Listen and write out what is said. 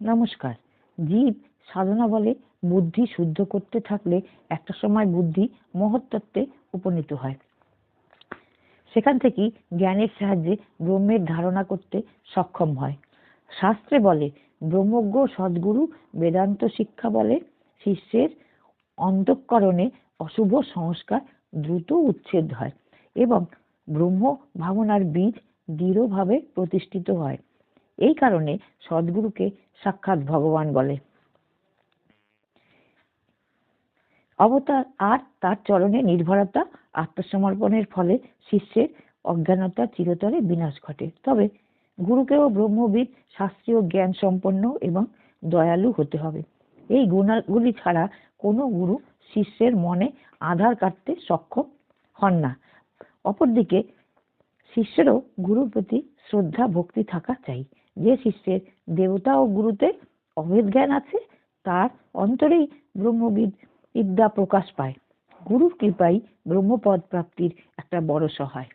নমস্কার। জীব সাধনা বলে বুদ্ধি শুদ্ধ করতে থাকলে একটা সময় বুদ্ধি মহত্তত্ত্বে উপনীত হয়। সেখান থেকেই জ্ঞানের সাহায্যে ব্রহ্মের ধারণা করতে সক্ষম হয়। শাস্ত্রে বলে, ব্রহ্মজ্ঞ সদ্গুরু বেদান্ত শিক্ষা বলে শিষ্যের অন্তঃকরণে অশুভ সংস্কার দ্রুত উচ্ছেদ হয় এবং ব্রহ্ম ভাবনার বীজ দৃঢ়ভাবে প্রতিষ্ঠিত হয়। এই কারণে সদ্গুরুকে সাক্ষাৎ ভগবান বলে। অবতার আর তার চরণে নির্ভরতা আত্মসমর্পণের ফলে শিষ্যের অজ্ঞানতা চিরতরে বিনাশ ঘটে। তবে গুরুকেও ব্রহ্মবিদ, শাস্ত্রীয় জ্ঞান সম্পন্ন এবং দয়ালু হতে হবে। এই গুণাগুলি ছাড়া কোনো গুরু শিষ্যের মনে আঁধার কাটতে সক্ষম হন না। অপরদিকে শিষ্যেরও গুরুর প্রতি শ্রদ্ধা ভক্তি থাকা চাই। যে শিষ্যের দেবতা ও গুরুতে অভেদ জ্ঞান আছে, তার অন্তরেই বিদ্যা প্রকাশ পায়। গুরুর কৃপাই ব্রহ্মপদ প্রাপ্তির একটা বড় সহায়।